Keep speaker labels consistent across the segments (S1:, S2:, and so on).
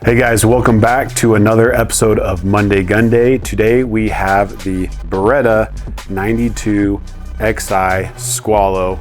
S1: Hey guys, welcome back to another episode of Monday Gunday. Today we have the Beretta 92Xi Squalo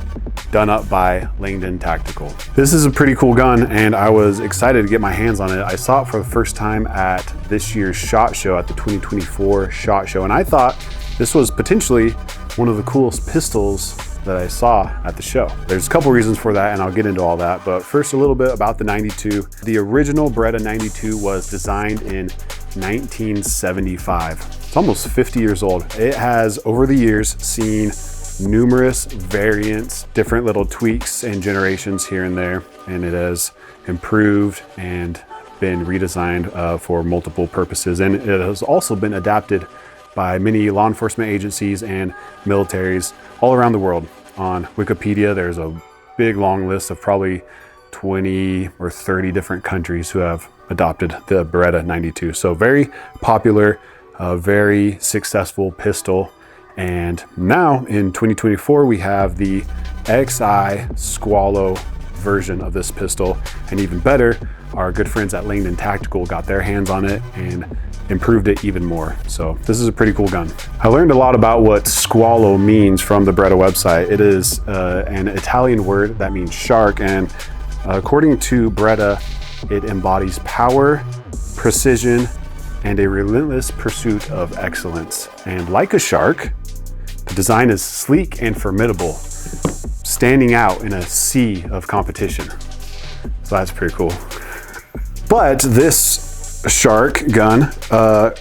S1: done up by Langdon Tactical. This is a pretty cool gun and I was excited to get my hands on it. I saw it for the first time at this year's SHOT Show, at the 2024 SHOT Show, and I thought this was potentially one of the coolest pistols that I saw at the show. There's a couple reasons for that and I'll get into all that, but first a little bit about the 92. The original Beretta 92 was designed in 1975. It's almost 50 years old. It has over the years seen numerous variants, different little tweaks and generations here and there, and it has improved and been redesigned for multiple purposes, and it has also been adapted by many law enforcement agencies and militaries all around the world. On Wikipedia, there's a big long list of probably 20 or 30 different countries who have adopted the Beretta 92. So very popular, very successful pistol. And now in 2024, we have the XI Squalo version of this pistol. And even better, our good friends at Langdon Tactical got their hands on it and improved it even more. So this is a pretty cool gun. I learned a lot about what squalo means from the Beretta website. It is an Italian word that means shark, and according to Beretta, it embodies power, precision, and a relentless pursuit of excellence. And like a shark, the design is sleek and formidable, standing out in a sea of competition. So that's pretty cool. But this shark gun, can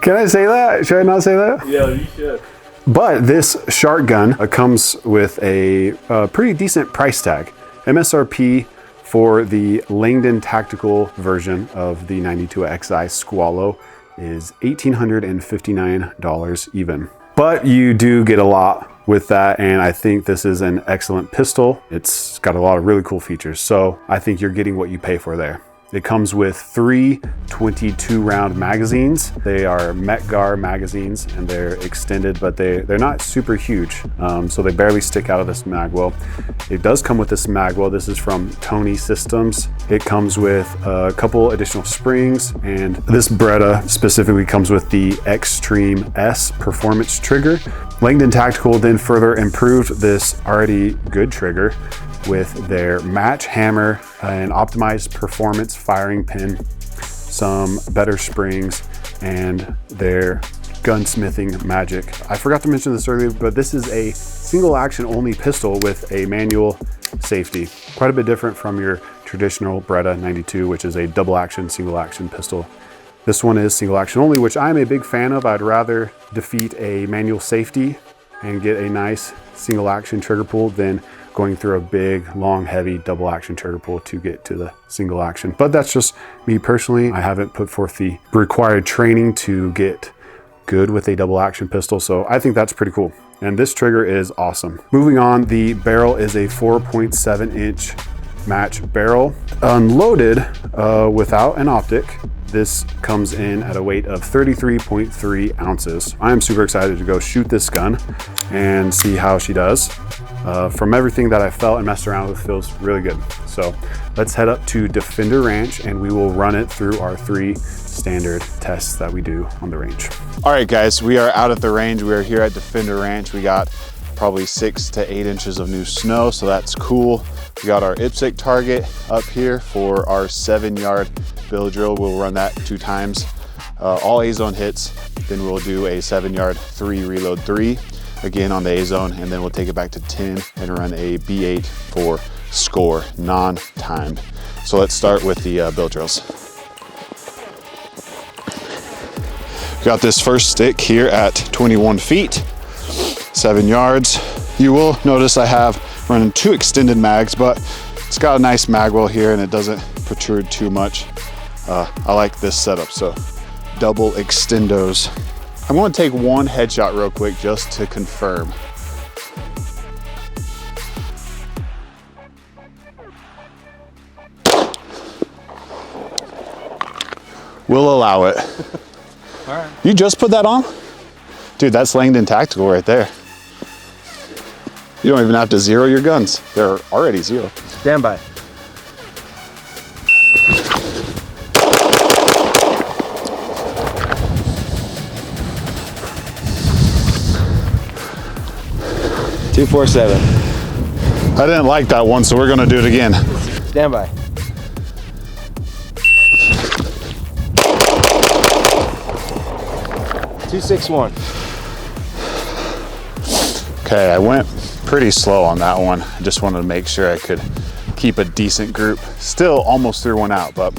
S1: I say that? Should I not say that?
S2: Yeah, you should.
S1: But this shark gun comes with a pretty decent price tag. MSRP for the Langdon Tactical version of the 92Xi Squalo is $1,859 even. But you do get a lot with that, and I think this is an excellent pistol. It's got a lot of really cool features, so I think you're getting what you pay for there. It comes with 3 22-round magazines. They are Metgar magazines and they're extended, but they're not super huge, so they barely stick out of this magwell. It does come with this magwell. This is from Tony Systems. It comes with a couple additional springs, and this Beretta specifically comes with the Extreme S performance trigger. Langdon Tactical then further improved this already good trigger with their match hammer, an optimized performance firing pin, some better springs, and their gunsmithing magic. I forgot to mention this earlier, but this is a single action only pistol with a manual safety. Quite a bit different from your traditional Beretta 92, which is a double action, single action pistol. This one is single action only, which I'm a big fan of. I'd rather defeat a manual safety and get a nice single action trigger pull than going through a big, long, heavy double action trigger pull to get to the single action. But that's just me personally. I haven't put forth the required training to get good with a double action pistol, so I think that's pretty cool. And this trigger is awesome. Moving on, the barrel is a 4.7 inch match barrel. Unloaded without an optic, this comes in at a weight of 33.3 ounces. I am super excited to go shoot this gun and see how she does. From everything that I felt and messed around with, feels really good. So let's head up to Defender Ranch and we will run it through our 3 standard tests that we do on the range.
S2: All right, guys, we are out at the range. We are here at Defender Ranch. We got probably 6 to 8 inches of new snow, so that's cool. We got our IPSC target up here for our 7-yard bill drill. We'll run that 2 times, all A-zone hits. Then we'll do a 7-yard 3 reload 3 again on the A-zone, and then we'll take it back to 10 and run a B8 for score, non-timed. So let's start with the bill drills. Got this first stick here at 21 feet, 7 yards. You will notice I have running 2 extended mags, but it's got a nice magwell here and it doesn't protrude too much. I like this setup, so double extendos. I'm going to take 1 headshot real quick just to confirm. We'll allow it.
S3: All right.
S2: You just put that on? Dude, that's Langdon Tactical right there. You don't even have to zero your guns. They're already zero.
S3: Stand by. 247.
S2: I didn't like that one, so we're gonna do it again.
S3: Stand by. 261.
S2: Okay, I went pretty slow on that one. I just wanted to make sure I could keep a decent group. Still almost threw one out, but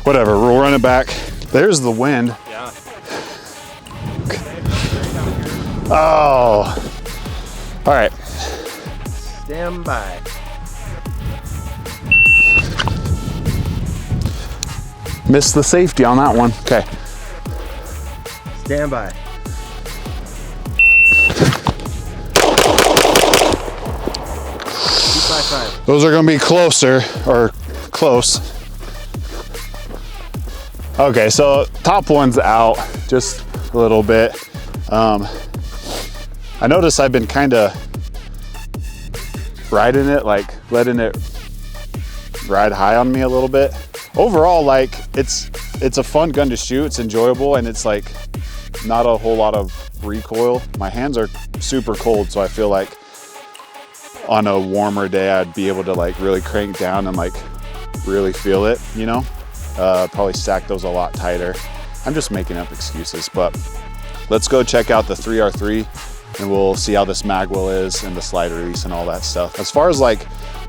S2: whatever, we'll run it back. There's the wind.
S3: Yeah.
S2: Oh. All right.
S3: Stand by.
S2: Missed the safety on that one. Okay.
S3: Stand by.
S2: Those are gonna be closer, or close. Okay, so top one's out just a little bit. I noticed I've been kind of riding it, like letting it ride high on me a little bit. Overall, like it's a fun gun to shoot. It's enjoyable, and it's like not a whole lot of recoil. My hands are super cold, so I feel like on a warmer day, I'd be able to like really crank down and like really feel it, you know? Probably stack those a lot tighter. I'm just making up excuses, but let's go check out the 3R3 and we'll see how this magwell is and the slide release and all that stuff. As far as like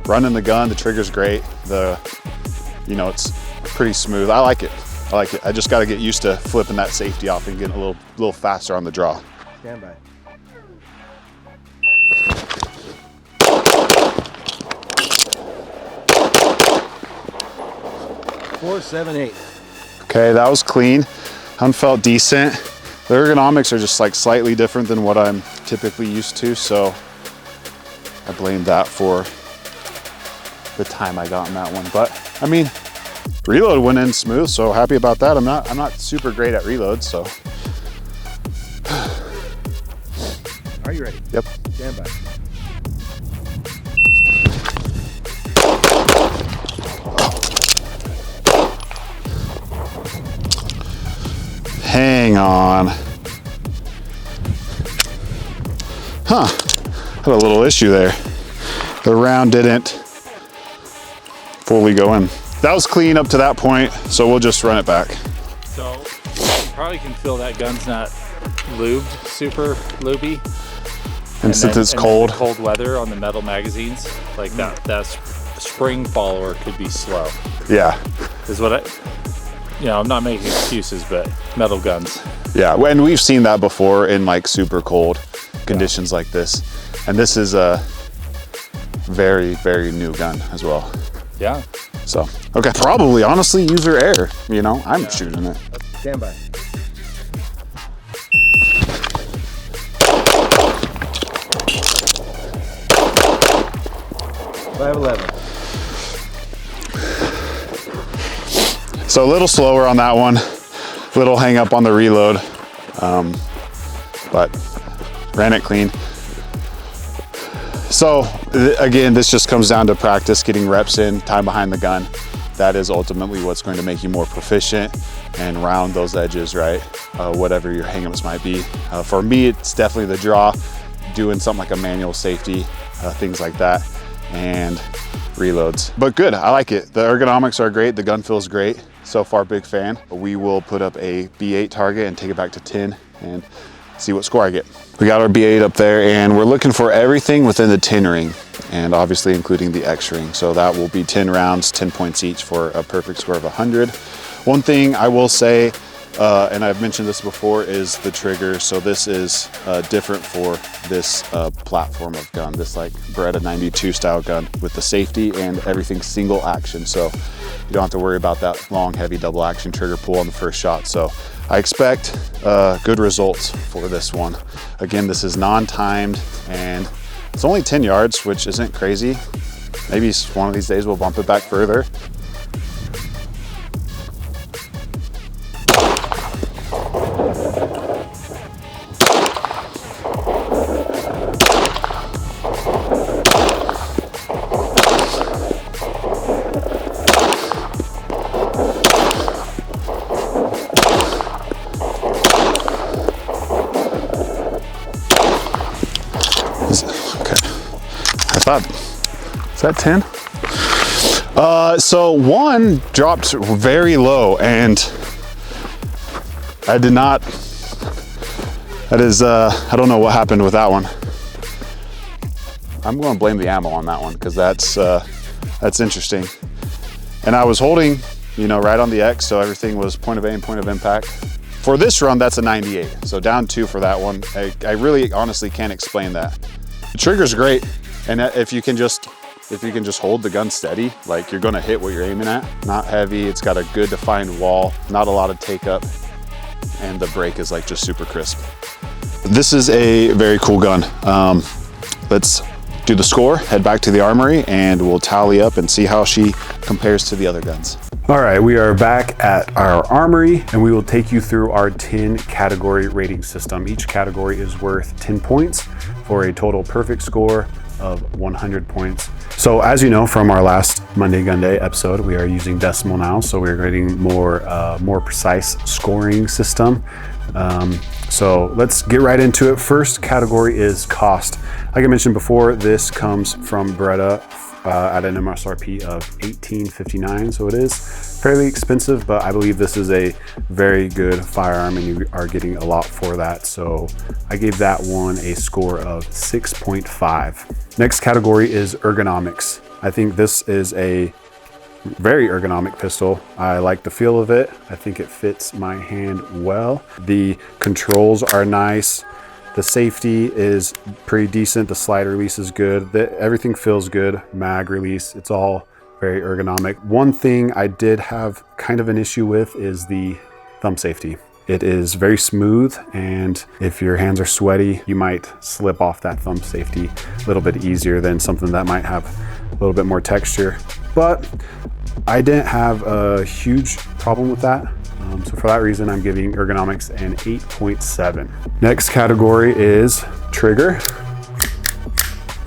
S2: running the gun, the trigger's great. It's pretty smooth. I like it. I just got to get used to flipping that safety off and getting a little faster on the draw.
S3: Stand by. 478.
S2: Okay, that was clean. Hunt felt decent. The ergonomics are just like slightly different than what I'm typically used to, so I blame that for the time I got in that one. But I mean, reload went in smooth, so happy about that. I'm not super great at reload, so.
S3: Are you ready?
S2: Yep.
S3: Stand by.
S2: Hang on. Huh, had a little issue there. The round didn't fully go in. That was clean up to that point, so we'll just run it back.
S4: So you probably can feel that gun's not lubed, super lubey.
S2: And since it's cold.
S4: Cold weather on the metal magazines, like that spring follower could be slow.
S2: Yeah.
S4: Is what I'm not making excuses, but metal guns.
S2: Yeah, and we've seen that before in like super cold conditions like this. And this is a very, very new gun as well.
S4: Yeah.
S2: So, okay, probably honestly user error, I'm shooting it.
S3: Stand by. 511.
S2: So a little slower on that one, little hang up on the reload, but ran it clean. So again, this just comes down to practice, getting reps in, time behind the gun. That is ultimately what's going to make you more proficient and round those edges, right? Whatever your hangups might be. For me, it's definitely the draw, doing something like a manual safety, things like that, and reloads. But good, I like it. The ergonomics are great, the gun feels great. So far, big fan. We will put up a B8 target and take it back to 10 and see what score I get. We got our B8 up there and we're looking for everything within the 10 ring and obviously including the X ring. So that will be 10 rounds, 10 points each for a perfect score of 100. One thing I will say, and I've mentioned this before, is the trigger. So this is different for this platform of gun, this like Beretta 92 style gun with the safety and everything single action. So you don't have to worry about that long, heavy double action trigger pull on the first shot. So I expect good results for this one. Again, this is non-timed and it's only 10 yards, which isn't crazy. Maybe one of these days we'll bump it back further. Okay. Is that 10? So one dropped very low, and I did not, that is, I don't know what happened with that one. I'm going to blame the ammo on that one, because that's interesting. And I was holding, you know, right on the X, so everything was point of aim, point of impact. For this run, that's a 98, so down 2 for that one. I really honestly can't explain that. The trigger's great, and if you can just hold the gun steady, like, you're gonna hit what you're aiming at. Not heavy, it's got a good defined wall, not a lot of take up, and the break is like just super crisp. This is a very cool gun. Let's do the score, head back to the armory, and we'll tally up and see how she compares to the other guns.
S1: All right, we are back at our armory, and we will take you through our 10 category rating system. Each category is worth 10 points for a total perfect score of 100 points. So as you know from our last Monday Gunday episode, we are using decimal now, so we're getting more precise scoring system. So let's get right into it. First category is cost. Like I mentioned before, this comes from Beretta at an MSRP of $18.59, so it is fairly expensive, but I believe this is a very good firearm and you are getting a lot for that. So I gave that one a score of 6.5. Next category is ergonomics. I think this is a very ergonomic pistol. I like the feel of it. I think it fits my hand well. The controls are nice. The safety is pretty decent. The slide release is good. Everything feels good. Mag release, it's all very ergonomic. One thing I did have kind of an issue with is the thumb safety. It is very smooth, and if your hands are sweaty, you might slip off that thumb safety a little bit easier than something that might have a little bit more texture. But I didn't have a huge problem with that. So for that reason, I'm giving ergonomics an 8.7. Next category is trigger.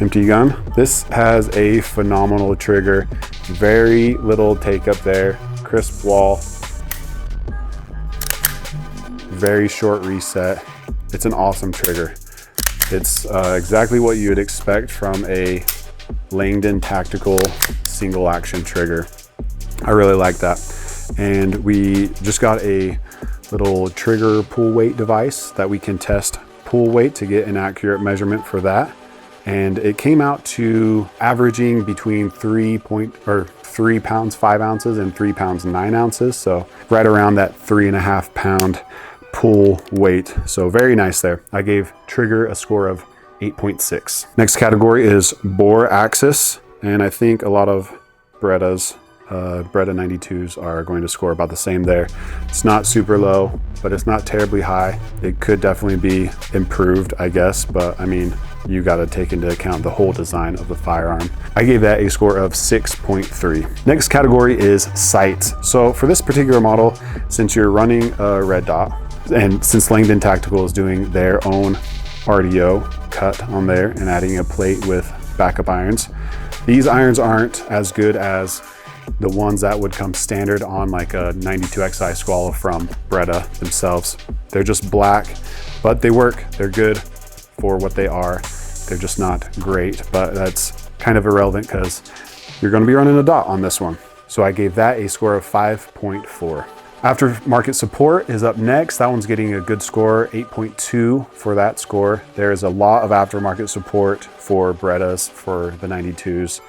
S1: Empty gun. This has a phenomenal trigger. Very little take up there. Crisp wall. Very short reset. It's an awesome trigger. It's exactly what you would expect from a Langdon Tactical single action trigger. I really like that. And we just got a little trigger pull weight device that we can test pull weight to get an accurate measurement for that. And it came out to averaging between 3 pounds 5 ounces and 3 pounds 9 ounces. So right around that 3.5 pound pull weight. So very nice there. I gave trigger a score of 8.6. Next category is bore axis. And I think a lot of Berettas, Beretta 92s are going to score about the same there. It's not super low, but it's not terribly high. It could definitely be improved, I guess, but I mean, you got to take into account the whole design of the firearm. I gave that a score of 6.3. Next category is sights. So for this particular model, since you're running a red dot, and since Langdon Tactical is doing their own RDO cut on there and adding a plate with backup irons, these irons aren't as good as the ones that would come standard on like a 92Xi Squalo from Beretta themselves. They're just black, but they work. They're good for what they are. They're just not great, but that's kind of irrelevant because you're going to be running a dot on this one. So I gave that a score of 5.4. Aftermarket Support is up next. That one's getting a good score, 8.2 for that score. There's a lot of aftermarket support for Berettas, for the 92s.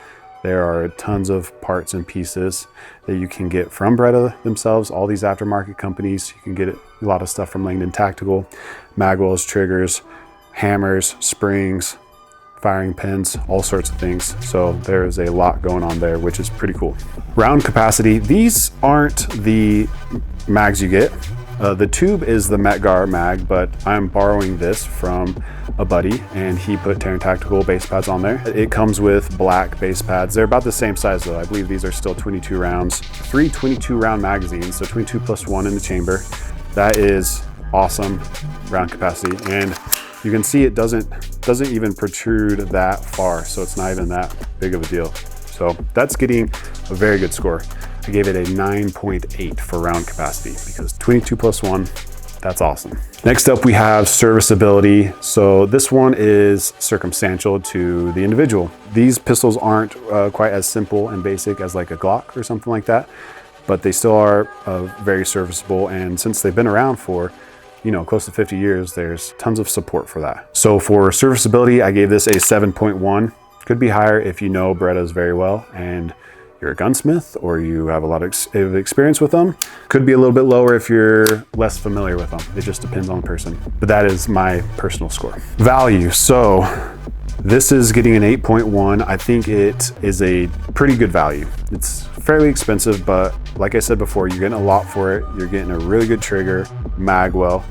S1: There are tons of parts and pieces that you can get from Beretta themselves, all these aftermarket companies. You can get a lot of stuff from Langdon Tactical, magwells, triggers, hammers, springs, firing pins, all sorts of things. So there is a lot going on there, which is pretty cool. Round capacity, these aren't the mags you get. The tube is the Metgar mag, but I'm borrowing this from a buddy and he put Terran Tactical base pads on there. It comes with black base pads. They're about the same size though. I believe these are still 22 rounds, 3 22 round magazines, so 22 plus 1 in the chamber. That is awesome round capacity. And you can see it doesn't even protrude that far, so it's not even that big of a deal. So that's getting a very good score. I gave it a 9.8 for round capacity because 22 plus 1, That's awesome. Next up, we have serviceability. So this one is circumstantial to the individual. These pistols aren't quite as simple and basic as like a Glock or something like that, but they still are very serviceable. And since they've been around for, you know, close to 50 years, there's tons of support for that. So for serviceability, I gave this a 7.1. Could be higher if you know Berettas very well and you're a gunsmith or you have a lot of experience with them. Could be a little bit lower if you're less familiar with them. It just depends on the person. But that is my personal score. Value. So this is getting an 8.1. I think it is a pretty good value. It's fairly expensive, but like I said before, you're getting a lot for it. You're getting a really good trigger, mag well,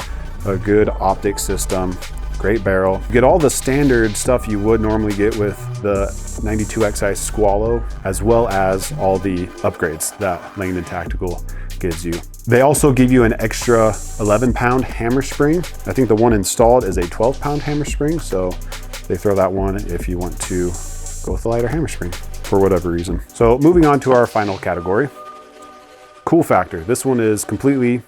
S1: a good optic system, great barrel. You get all the standard stuff you would normally get with the 92Xi Squalo, as well as all the upgrades that Langdon Tactical gives you. They also give you an extra 11-pound hammer spring. I think the one installed is a 12-pound hammer spring, so they throw that one if you want to go with a lighter hammer spring for whatever reason. So moving on to our final category, cool factor. This one is completely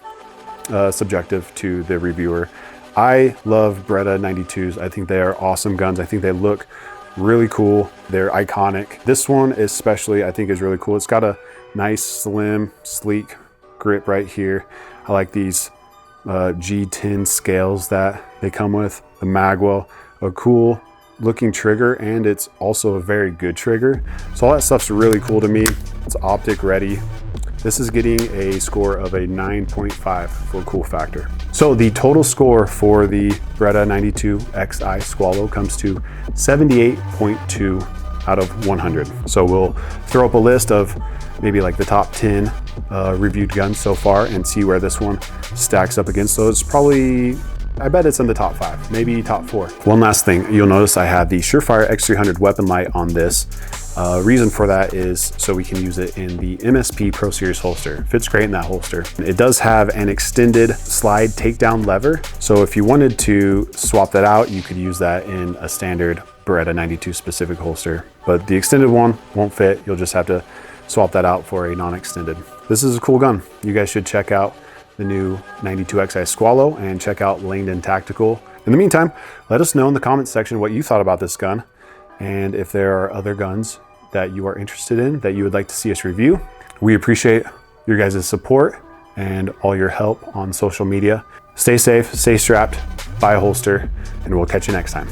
S1: subjective to the reviewer. I love Beretta 92s. I think they are awesome guns. I think they look really cool. They're iconic. This one especially I think is really cool. It's got a nice, slim, sleek grip right here. I like these G10 scales that they come with. The magwell, a cool looking trigger, and it's also a very good trigger. So all that stuff's really cool to me. It's optic ready. This is getting a score of a 9.5 for cool factor. So the total score for the Beretta 92Xi Squalo comes to 78.2 out of 100. So we'll throw up a list of maybe like the top 10 reviewed guns so far and see where this one stacks up against those. Probably, I bet it's in the top 5, maybe top 4. One last thing, you'll notice I have the Surefire X300 weapon light on this. Reason for that is so we can use it in the MSP Pro Series holster. Fits great in that holster. It does have an extended slide takedown lever. So if you wanted to swap that out, you could use that in a standard Beretta 92 specific holster. But the extended one won't fit. You'll just have to swap that out for a non-extended. This is a cool gun. You guys should check out the new 92Xi Squalo and check out Langdon Tactical. In the meantime, let us know in the comments section what you thought about this gun, and if there are other guns that you are interested in that you would like to see us review. We appreciate your guys' support and all your help on social media. Stay safe, stay strapped, buy a holster, and we'll catch you next time.